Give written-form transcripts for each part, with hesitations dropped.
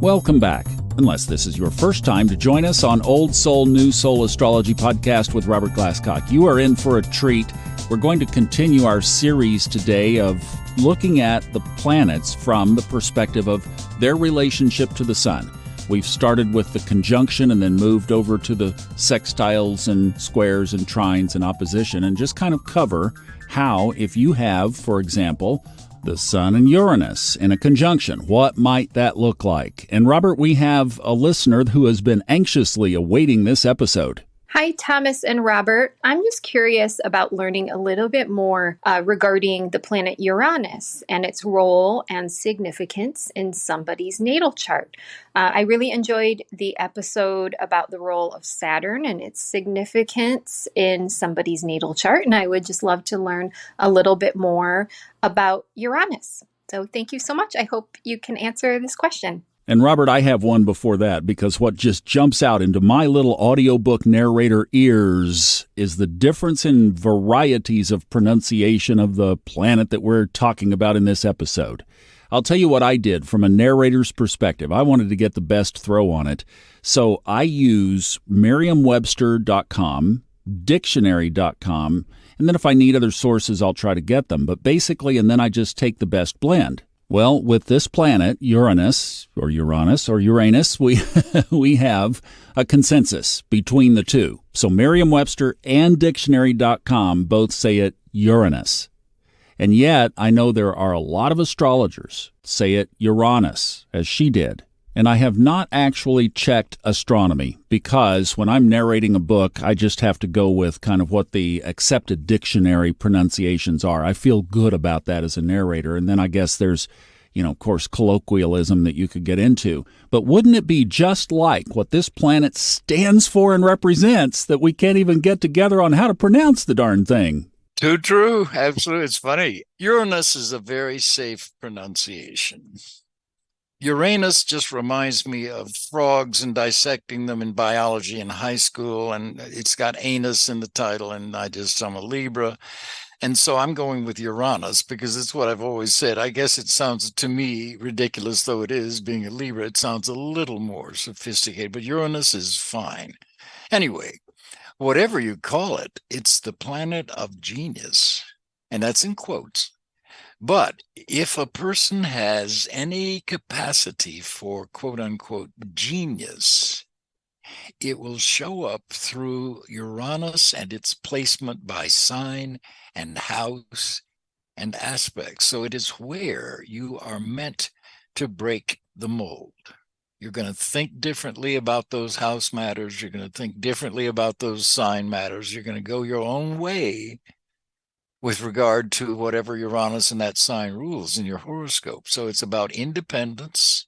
Welcome back. Unless this is your first time to join us on Old Soul, New Soul Astrology podcast with Robert Glasscock, you are in for a treat. We're going to continue our series today of looking at the planets from the perspective of their relationship to the sun. We've started with the conjunction and then moved over to the sextiles and squares and trines and opposition, and just kind of cover how, if you have, for example, the Sun and Uranus in a conjunction, what might that look like? And Robert, we have a listener who has been anxiously awaiting this episode. Hi, Thomas and Robert. I'm just curious about learning a little bit more regarding the planet Uranus and its role and significance in somebody's natal chart. I really enjoyed the episode about the role of Saturn and its significance in somebody's natal chart, and I would just love to learn a little bit more about Uranus. So thank you so much. I hope you can answer this question. And Robert, I have one before that, because what just jumps out into my little audiobook narrator ears is the difference in varieties of pronunciation of the planet that we're talking about in this episode. I'll tell you what I did from a narrator's perspective. I wanted to get the best throw on it. So I use Merriam-Webster.com, Dictionary.com, and then if I need other sources, I'll try to get them. But basically, and then I just take the best blend. Well, with this planet, Uranus, we we have a consensus between the two. So Merriam-Webster and Dictionary.com both say it Uranus. And yet, I know there are a lot of astrologers say it Uranus, as she did. And I have not actually checked astronomy, because when I'm narrating a book, I just have to go with kind of what the accepted dictionary pronunciations are. I feel good about that as a narrator. And then I guess there's, of course, colloquialism that you could get into. But wouldn't it be just like what this planet stands for and represents that we can't even get together on how to pronounce the darn thing? Too true. Absolutely. It's funny. Uranus is a very safe pronunciation. Uranus just reminds me of frogs and dissecting them in biology in high school, and it's got anus in the title, and I'm a Libra. And so I'm going with Uranus because it's what I've always said. I guess it sounds, to me, ridiculous though it is, being a Libra, it sounds a little more sophisticated, but Uranus is fine. Anyway, whatever you call it, it's the planet of genius, and that's in quotes. But if a person has any capacity for quote unquote genius, it will show up through Uranus and its placement by sign and house and aspect. So it is where you are meant to break the mold. You're going to think differently about those house matters. You're going to think differently about those sign matters. You're going to go your own way with regard to whatever Uranus and that sign rules in your horoscope. So it's about independence,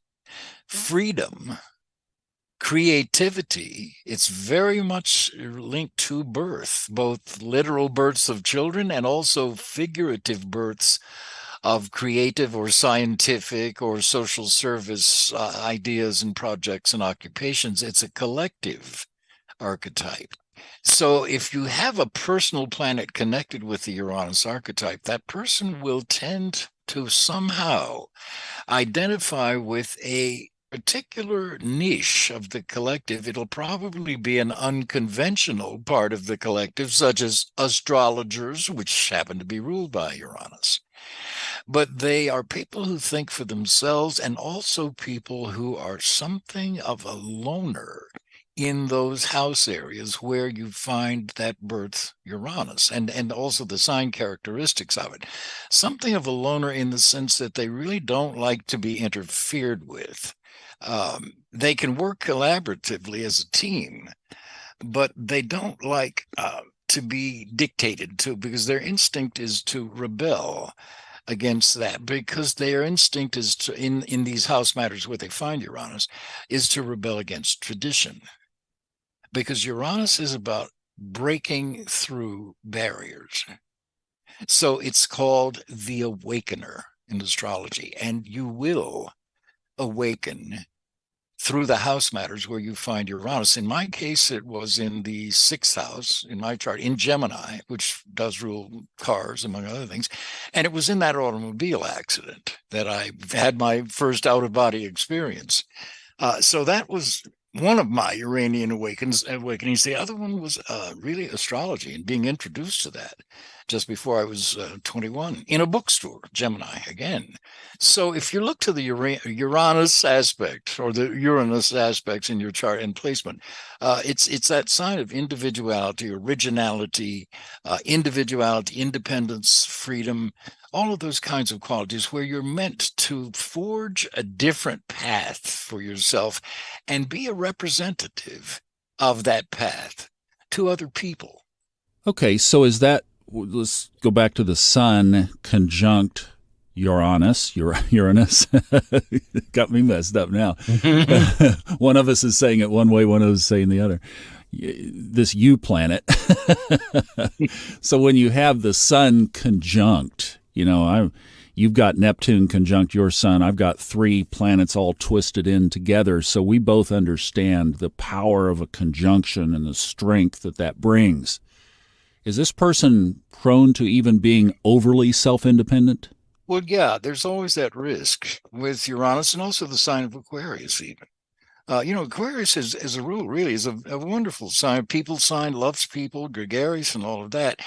freedom, creativity. It's very much linked to birth, both literal births of children and also figurative births of creative or scientific or social service ideas and projects and occupations. It's a collective archetype. So if you have a personal planet connected with the Uranus archetype, that person will tend to somehow identify with a particular niche of the collective. It'll probably be an unconventional part of the collective, such as astrologers, which happen to be ruled by Uranus. But they are people who think for themselves, and also people who are something of a loner in those house areas where you find that birth Uranus, and also the sign characteristics of it. Something of a loner in the sense that they really don't like to be interfered with. They can work collaboratively as a team, but they don't like to be dictated to, because their instinct is to rebel against that, because their instinct is to, in these house matters where they find Uranus, is to rebel against tradition. Because Uranus is about breaking through barriers. So it's called the awakener in astrology, and you will awaken through the house matters where you find Uranus. In my case, it was in the 6th house in my chart, in Gemini, which does rule cars, among other things. And it was in that automobile accident that I had my first out-of-body experience. So that was one of my Uranian awakenings. The other one was really astrology and being introduced to that just before I was 21 in a bookstore, Gemini again. So if you look to the Uranus aspect or the Uranus aspects in your chart and placement, it's that sign of individuality, originality, independence, freedom, all of those kinds of qualities where you're meant to forge a different path for yourself and be a representative of that path to other people. Okay, so is that, let's go back to the sun conjunct Uranus. Got me messed up now. One of us is saying it one way, one of us is saying the other. This U planet. So when you have the sun conjunct, you've got Neptune conjunct your sun. I've got 3 planets all twisted in together. So we both understand the power of a conjunction and the strength that brings. Is this person prone to even being overly self-independent? Well, yeah, there's always that risk with Uranus and also the sign of Aquarius even. Aquarius as a rule really is a wonderful sign. People sign, loves people, gregarious and all of that.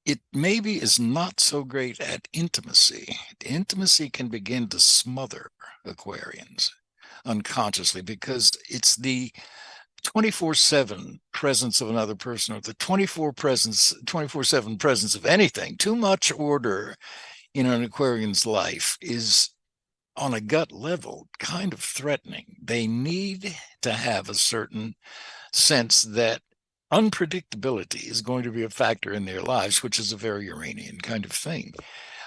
It maybe is not so great at intimacy. Intimacy can begin to smother Aquarians unconsciously because it's the 24/7 presence of another person, or the 24/7 presence of anything. Too much order in an Aquarian's life is on a gut level kind of threatening. They need to have a certain sense that unpredictability is going to be a factor in their lives, which is a very Uranian kind of thing.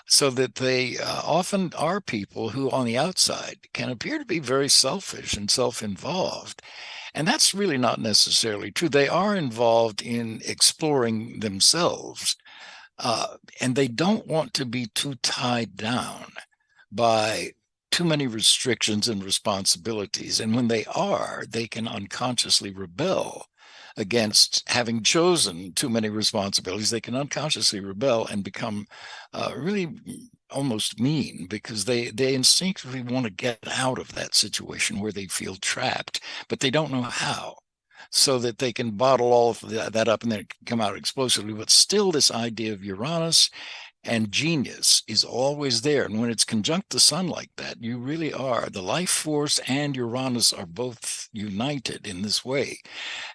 So that they often are people who on the outside can appear to be very selfish and self-involved. And that's really not necessarily true. They are involved in exploring themselves, and they don't want to be too tied down by too many restrictions and responsibilities. And when they are, they can unconsciously rebel against having chosen too many responsibilities. They can unconsciously rebel and become really almost mean because they instinctively want to get out of that situation where they feel trapped, but they don't know how, so that they can bottle all of that up and then come out explosively. But still, this idea of Uranus and genius is always there. And when it's conjunct the sun like that, you really are. The life force and Uranus are both united in this way.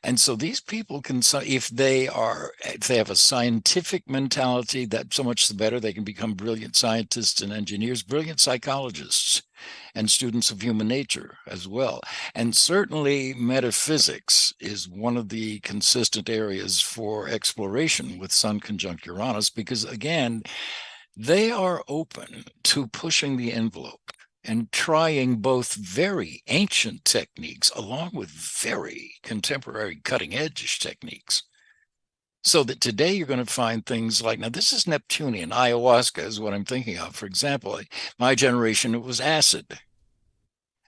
And so these people can, if they have a scientific mentality, that so much the better. They can become brilliant scientists and engineers, brilliant psychologists, and students of human nature as well. And certainly metaphysics is one of the consistent areas for exploration with Sun conjunct Uranus, because again, they are open to pushing the envelope and trying both very ancient techniques along with very contemporary cutting-edge techniques. So that today you're going to find things like, now this is Neptunian, ayahuasca is what I'm thinking of. For example, my generation, it was acid.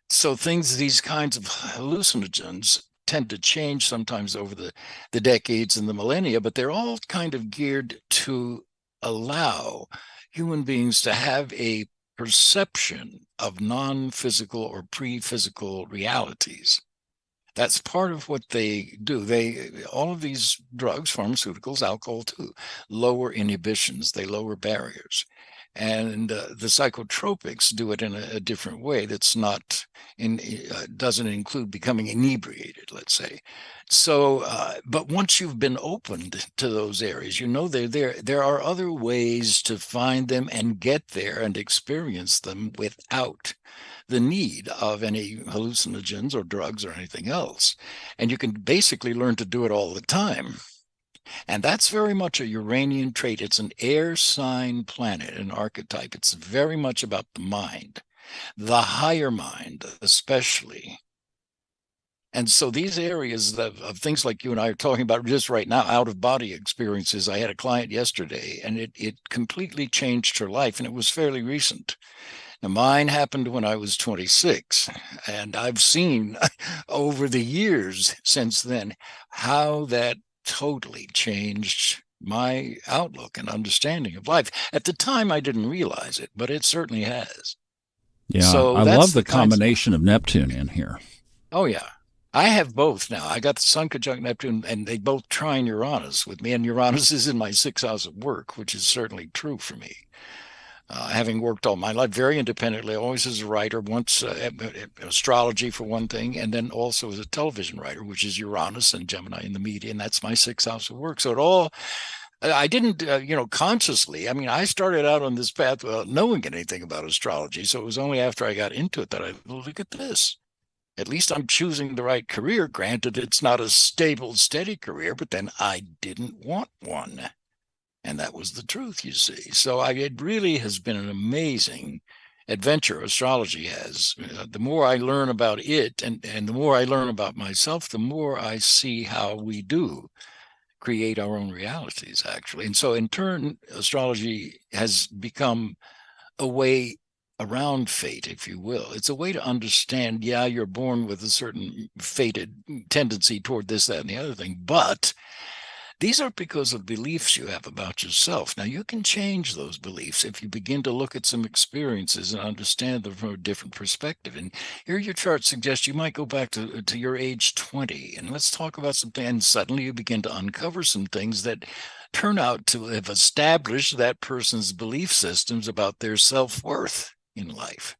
So these kinds of hallucinogens tend to change sometimes over the decades and the millennia, but they're all kind of geared to allow human beings to have a perception of non-physical or pre-physical realities. That's part of what they do. All of these drugs, pharmaceuticals, alcohol too, lower inhibitions. They lower barriers. And the psychotropics do it in a different way that's not doesn't include becoming inebriated, let's say. So, but once you've been opened to those areas, they're there. There are other ways to find them and get there and experience them without the need of any hallucinogens or drugs or anything else. And you can basically learn to do it all the time. And that's very much a Uranian trait. It's an air sign planet, an archetype. It's very much about the mind, the higher mind, especially. And so these areas of things like you and I are talking about just right now, out-of-body experiences. I had a client yesterday, and it completely changed her life, and it was fairly recent. Now, mine happened when I was 26, and I've seen over the years since then how that totally changed my outlook and understanding of life. At the time, I didn't realize it, but it certainly has. Yeah, so I love the combination of Neptune in here. Oh, yeah. I have both now. I got the Sun conjunct Neptune, and they both trine Uranus with me. And Uranus is in my sixth house of work, which is certainly true for me. Having worked all my life very independently, always as a writer, once astrology for one thing, and then also as a television writer, which is Uranus and Gemini in the media, and that's my sixth house of work. So it all, I didn't, consciously. I mean, I started out on this path without knowing anything about astrology. So it was only after I got into it that I look at this. At least I'm choosing the right career. Granted, it's not a stable, steady career, but then I didn't want one. And that was the truth, you see. So it really has been an amazing adventure astrology has. The more I learn about it and the more I learn about myself, the more I see how we do create our own realities, actually. And so in turn, astrology has become a way around fate, if you will. It's a way to understand, yeah, you're born with a certain fated tendency toward this, that, and the other thing, but these are because of beliefs you have about yourself. Now, you can change those beliefs if you begin to look at some experiences and understand them from a different perspective. And here your chart suggests you might go back to your age 20, and let's talk about something. And suddenly you begin to uncover some things that turn out to have established that person's belief systems about their self-worth in life.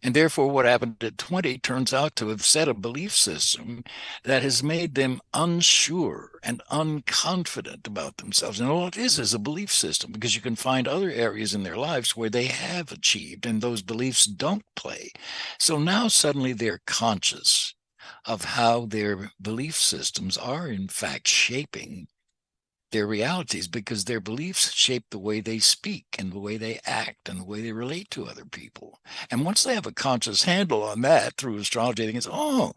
And therefore, what happened at 20 turns out to have set a belief system that has made them unsure and unconfident about themselves. And all it is a belief system, because you can find other areas in their lives where they have achieved and those beliefs don't play. So now suddenly they're conscious of how their belief systems are, in fact, shaping their realities, because their beliefs shape the way they speak and the way they act and the way they relate to other people. And once they have a conscious handle on that through astrology, they can say, oh,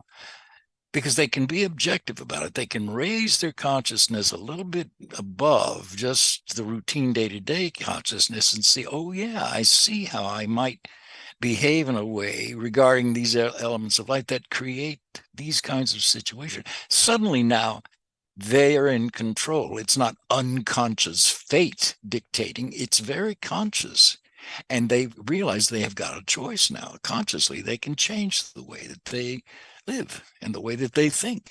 because they can be objective about it. They can raise their consciousness a little bit above just the routine day-to-day consciousness and see, oh, yeah, I see how I might behave in a way regarding these elements of life that create these kinds of situations. Suddenly now, they are in control. It's not unconscious fate dictating, it's very conscious. And they realize they have got a choice now. Consciously, they can change the way that they live and the way that they think.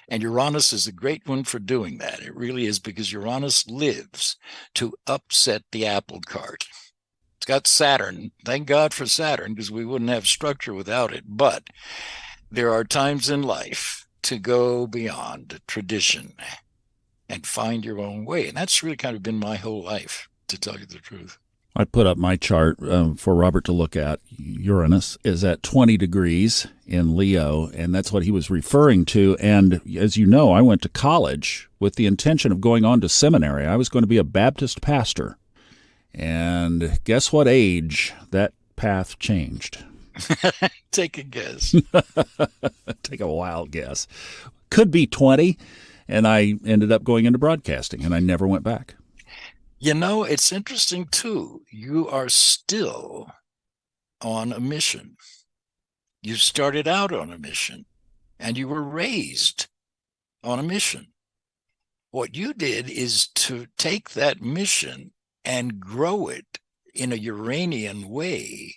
And Uranus is a great one for doing that. It really is, because Uranus lives to upset the apple cart. It's got Saturn. Thank God for Saturn, because we wouldn't have structure without it. But there are times in life to go beyond tradition and find your own way. And that's really kind of been my whole life, to tell you the truth. I put up my chart for Robert to look at. Uranus is at 20 degrees in Leo, and that's what he was referring to. And as you know, I went to college with the intention of going on to seminary. I was going to be a Baptist pastor. And guess what age that path changed? Take a guess. Take a wild guess. Could be 20, and I ended up going into broadcasting, and I never went back. You know, it's interesting, too. You are still on a mission. You started out on a mission, and you were raised on a mission. What you did is to take that mission and grow it in a Uranian way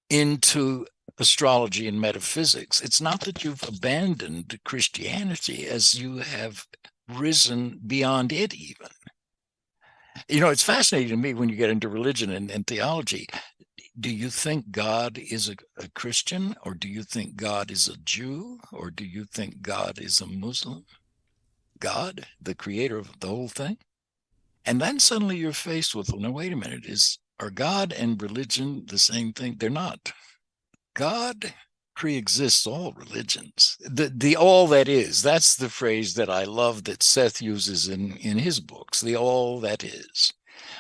into astrology and metaphysics. It's not that you've abandoned Christianity, as you have risen beyond it even. You know, it's fascinating to me when you get into religion and theology. Do you think God is a Christian, or do you think God is a Jew, or do you think God is a Muslim? God, the creator of the whole thing? And then suddenly you're faced with, well, no, wait a minute, are God and religion the same thing? They're not. God pre-exists all religions. The all that is, that's the phrase that I love that Seth uses in his books, the all that is,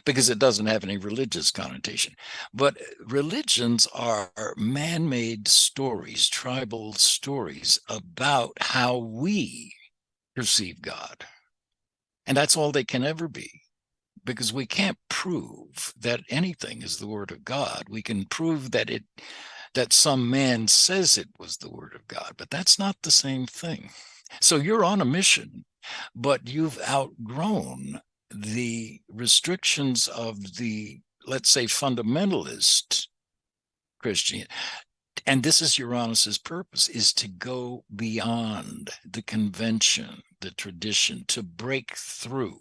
because it doesn't have any religious connotation. But religions are man-made stories, tribal stories about how we perceive God. And that's all they can ever be, because we can't prove that anything is the word of God. We can prove that some man says it was the word of God, but that's not the same thing. So you're on a mission, but you've outgrown the restrictions of the, let's say, fundamentalist Christian. And this is Uranus's purpose, is to go beyond the convention, the tradition, to break through.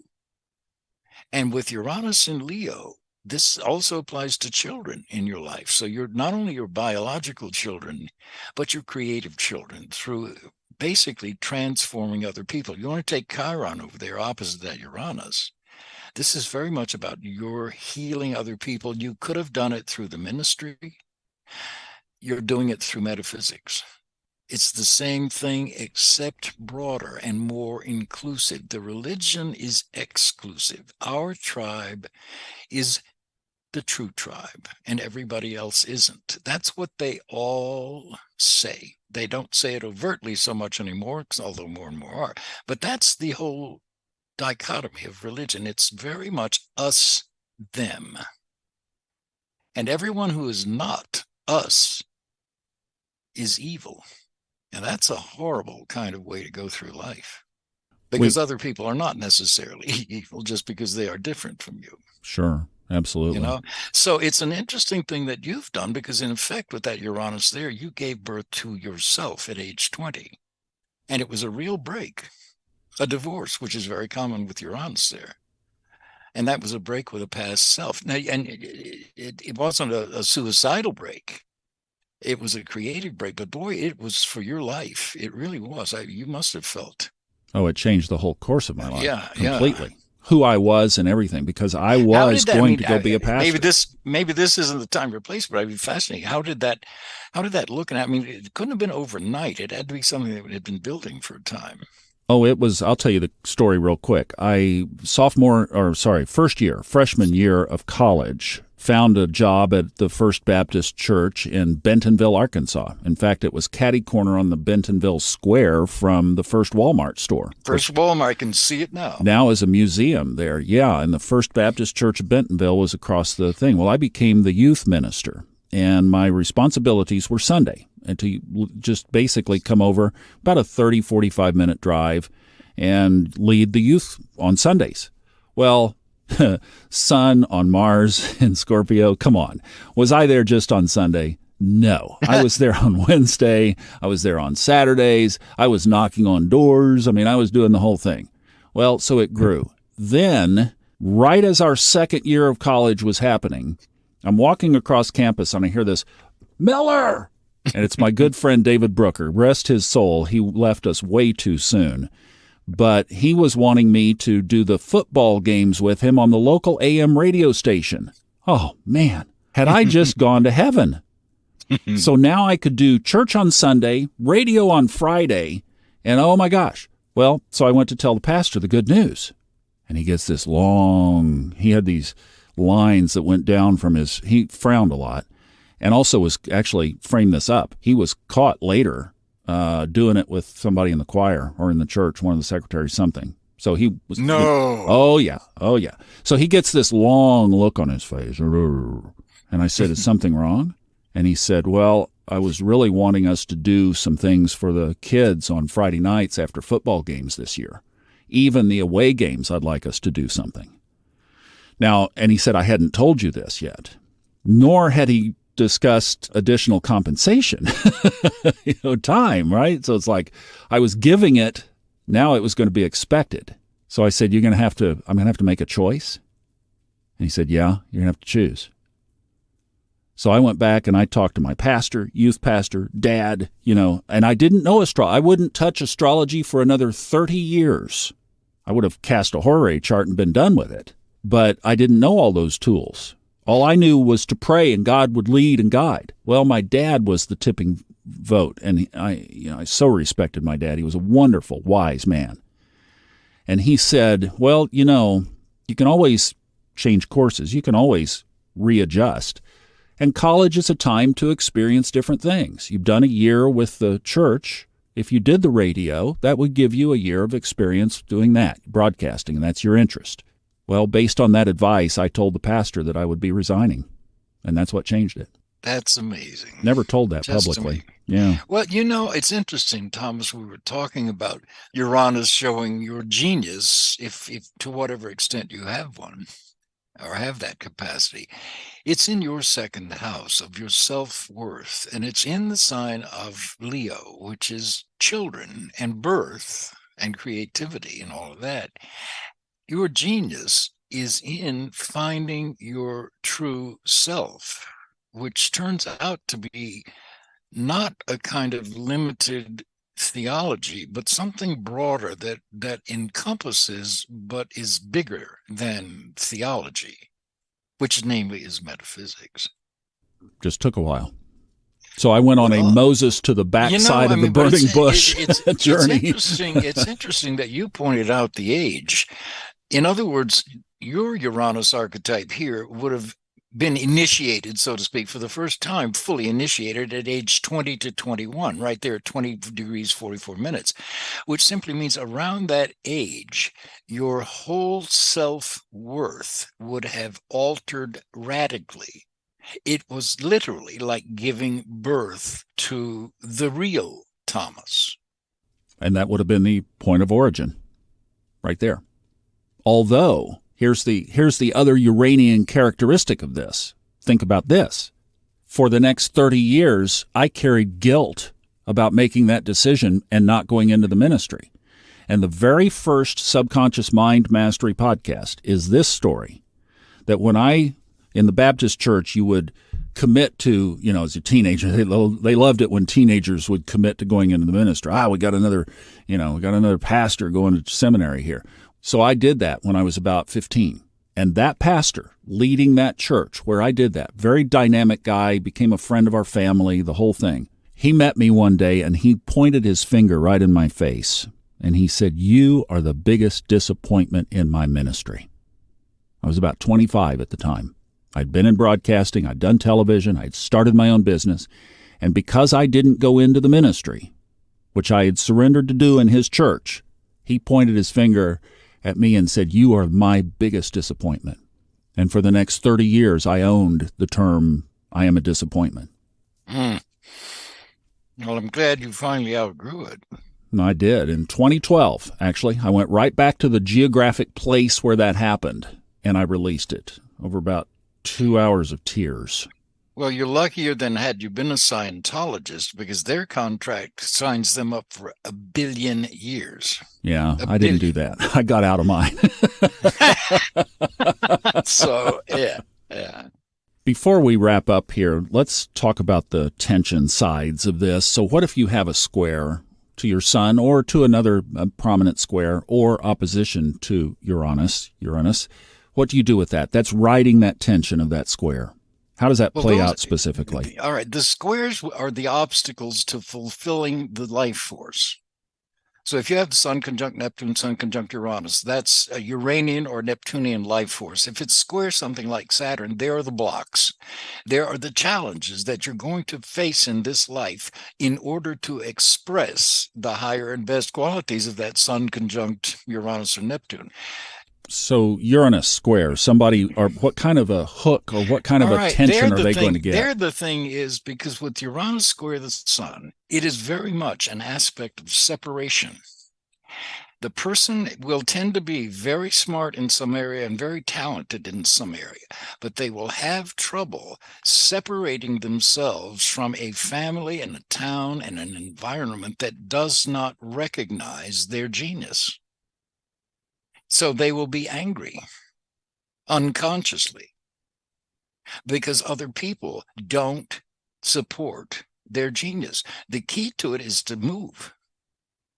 And with Uranus in Leo, this also applies to children in your life. So you're not only your biological children, but your creative children, through basically transforming other people. You want to take Chiron over there, opposite that Uranus. This is very much about your healing other people. You could have done it through the ministry. You're doing it through metaphysics. It's the same thing, except broader and more inclusive. The religion is exclusive. Our tribe is the true tribe, and everybody else isn't. That's what they all say. They don't say it overtly so much anymore, although more and more are. But that's the whole dichotomy of religion. It's very much us, them. And everyone who is not us is evil. And that's a horrible kind of way to go through life, because other people are not necessarily evil just because they are different from you. Sure, absolutely. So it's an interesting thing that you've done, because in effect, with that Uranus there, you gave birth to yourself at age 20. And it was a real break, a divorce, which is very common with Uranus there. And that was a break with a past self. Now, and it wasn't a suicidal break. It was a creative break, but boy, it was for your life. It really was. You must have felt. Oh, it changed the whole course of my life. Completely. Yeah. Who I was and everything, because I was going to go be a pastor. Maybe this isn't the time or place, but I'd be fascinated. How did that look? And I mean, it couldn't have been overnight. It had to be something that had been building for a time. Oh, it was. I'll tell you the story real quick. Freshman year of college, found a job at the First Baptist Church in Bentonville, Arkansas. In fact, it was catty corner on the Bentonville Square from the first Walmart store. Walmart, I can see it now. Now is a museum there. Yeah, and the First Baptist Church of Bentonville was across the thing. Well, I became the youth minister, and my responsibilities were Sunday, and to just basically come over about a 30, 45-minute drive and lead the youth on Sundays. Well, Sun on Mars in Scorpio, come on. Was I there just on Sunday? No. I was there on Wednesday. I was there on Saturdays. I was knocking on doors. I mean, I was doing the whole thing. Well, so it grew. Then, right as our second year of college was happening, I'm walking across campus and I hear this, Miller! And it's my good friend David Brooker. Rest his soul. He left us way too soon. But he was wanting me to do the football games with him on the local AM radio station. Oh, man. Had I just gone to heaven? So now I could do church on Sunday, radio on Friday, and oh my gosh. Well, so I went to tell the pastor the good news. And he gets this he had these lines that went down from he frowned a lot, and also was actually, framed this up, he was caught later doing it with somebody in the choir or in the church, one of the secretaries, something. So he was... No. Oh, yeah. So he gets this long look on his face. And I said, is something wrong? And he said, well, I was really wanting us to do some things for the kids on Friday nights after football games this year. Even the away games, I'd like us to do something. Now, and he said, I hadn't told you this yet, nor had he discussed additional compensation, time, right? So it's like I was giving it, now it was going to be expected. So I said, I'm going to have to make a choice. And he said, yeah, you're going to have to choose. So I went back and I talked to my pastor, youth pastor, dad, and I didn't know astrology. I wouldn't touch astrology for another 30 years. I would have cast a horary chart and been done with it. But I didn't know all those tools. All I knew was to pray and God would lead and guide. Well, my dad was the tipping vote, and I so respected my dad. He was a wonderful, wise man. And he said, well, you can always change courses. You can always readjust. And college is a time to experience different things. You've done a year with the church. If you did the radio, that would give you a year of experience doing that, broadcasting, and that's your interest. Well, based on that advice, I told the pastor that I would be resigning, and that's what changed it. That's amazing. Never told that Just publicly. Yeah. Well, it's interesting, Thomas. We were talking about Uranus showing your genius, if to whatever extent you have one. or have that capacity. It's in your second house of your self-worth, and it's in the sign of Leo, which is children and birth and creativity and all of that. Your genius is in finding your true self, which turns out to be not a kind of limited theology, but something broader that encompasses but is bigger than theology, which namely is metaphysics. Just took a while. So I went on a Moses to the backside of the burning bush journey. It's interesting that you pointed out the age. In other words, your Uranus archetype here would have been initiated, so to speak, for the first time, fully initiated at age 20 to 21, right there at 20 degrees 44 minutes, which simply means around that age, your whole self-worth would have altered radically. It was literally like giving birth to the real Thomas. And that would have been the point of origin, right there. Although, here's the other Uranian characteristic of this. Think about this. For the next 30 years, I carried guilt about making that decision and not going into the ministry. And the very first Subconscious Mind Mastery podcast is this story, that when in the Baptist church, you would commit to, as a teenager, they loved it when teenagers would commit to going into the ministry. We got another pastor going to seminary here. So I did that when I was about 15. And that pastor leading that church where I did that, very dynamic guy, became a friend of our family, the whole thing. He met me one day and he pointed his finger right in my face. And he said, "You are the biggest disappointment in my ministry." I was about 25 at the time. I'd been in broadcasting, I'd done television, I'd started my own business. And because I didn't go into the ministry, which I had surrendered to do in his church, he pointed his finger at me and said, "You are my biggest disappointment." And for the next 30 years, I owned the term, "I am a disappointment." Well, I'm glad you finally outgrew it. And I did. In 2012, actually, I went right back to the geographic place where that happened, and I released it over about 2 hours of tears. Well, you're luckier than had you been a Scientologist, because their contract signs them up for 1 billion years. Yeah, I didn't do that. I got out of mine. So, yeah. Before we wrap up here, let's talk about the tension sides of this. So what if you have a square to your sun or to another prominent square or opposition to Uranus? What do you do with that? That's riding that tension of that square. How does that play out specifically? All right. The squares are the obstacles to fulfilling the life force. So if you have the Sun conjunct Neptune, Sun conjunct Uranus, that's a Uranian or Neptunian life force. If it's square something like Saturn, there are the blocks. There are the challenges that you're going to face in this life in order to express the higher and best qualities of that Sun conjunct Uranus or Neptune. So Uranus square, somebody, or what kind of a hook or what kind of a tension are they going to get? There the thing is, because with Uranus square the sun, it is very much an aspect of separation. The person will tend to be very smart in some area and very talented in some area, but they will have trouble separating themselves from a family and a town and an environment that does not recognize their genius. So they will be angry unconsciously because other people don't support their genius. The key to it is to move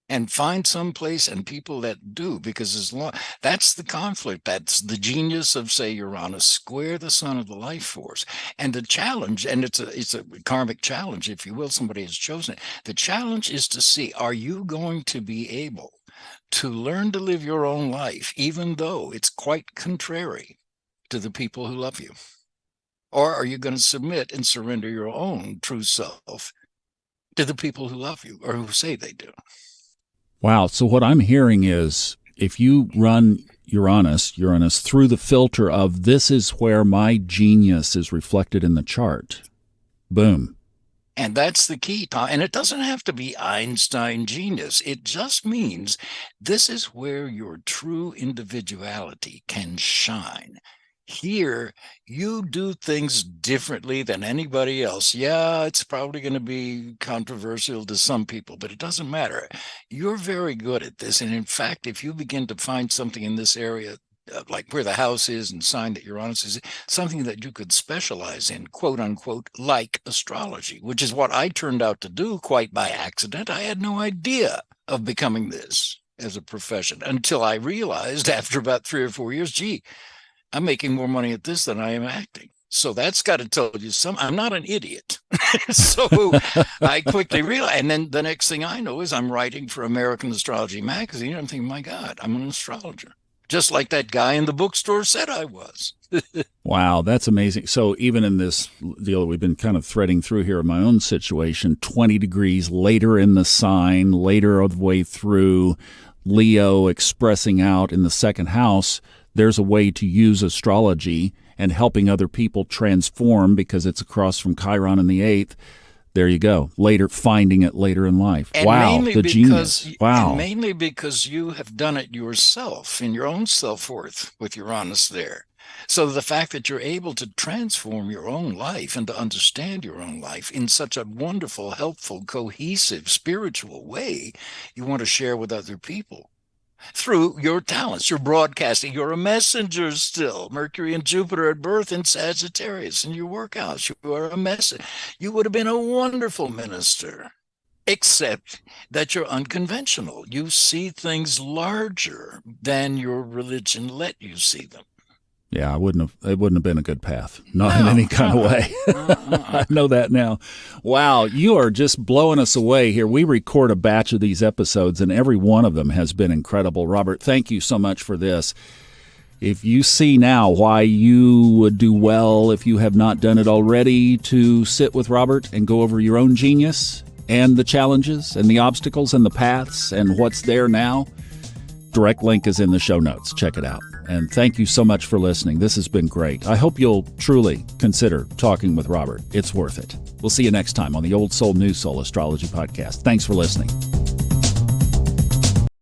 and find some place and people that do, because that's the conflict. That's the genius of, say, Uranus square the sun of the life force. And the challenge, and it's a karmic challenge, if you will, somebody has chosen it. The challenge is to see, are you going to be able to learn to live your own life, even though it's quite contrary to the people who love you? Or are you going to submit and surrender your own true self to the people who love you or who say they do? Wow. So what I'm hearing is, if you run Uranus through the filter of, this is where my genius is reflected in the chart, boom. And that's the key, Tom. And it doesn't have to be Einstein genius. It just means this is where your true individuality can shine. Here, you do things differently than anybody else. Yeah, it's probably going to be controversial to some people, but it doesn't matter. You're very good at this. And in fact, if you begin to find something in this area, like where the house is and sign that Uranus is, something that you could specialize in, quote unquote, like astrology, which is what I turned out to do quite by accident. I had no idea of becoming this as a profession until I realized after about 3 or 4 years, gee, I'm making more money at this than I am acting. So that's got to tell you something. I'm not an idiot. So I quickly realized, and then the next thing I know is I'm writing for American Astrology magazine. I'm thinking, my God, I'm an astrologer. Just like that guy in the bookstore said I was. Wow, that's amazing. So even in this deal that we've been kind of threading through here in my own situation, 20 degrees later in the sign, later of the way through, Leo expressing out in the second house, there's a way to use astrology and helping other people transform because it's across from Chiron in the 8th. There you go. Later, finding it later in life. And wow, the genius. Wow. And mainly because you have done it yourself in your own self-worth with Uranus there. So the fact that you're able to transform your own life and to understand your own life in such a wonderful, helpful, cohesive, spiritual way, you want to share with other people. Through your talents, your broadcasting, you're a messenger still. Mercury and Jupiter at birth in Sagittarius in your workhouse. You are a messenger. You would have been a wonderful minister, except that you're unconventional. You see things larger than your religion let you see them. Yeah, it wouldn't have been a good path. Not in any kind of way. I know that now. Wow, you are just blowing us away here. We record a batch of these episodes, and every one of them has been incredible. Robert, thank you so much for this. If you see now why you would do well, if you have not done it already, to sit with Robert and go over your own genius and the challenges and the obstacles and the paths and what's there now, direct link is in the show notes. Check it out. And thank you so much for listening. This has been great. I hope you'll truly consider talking with Robert. It's worth it. We'll see you next time on the Old Soul, New Soul Astrology Podcast. Thanks for listening.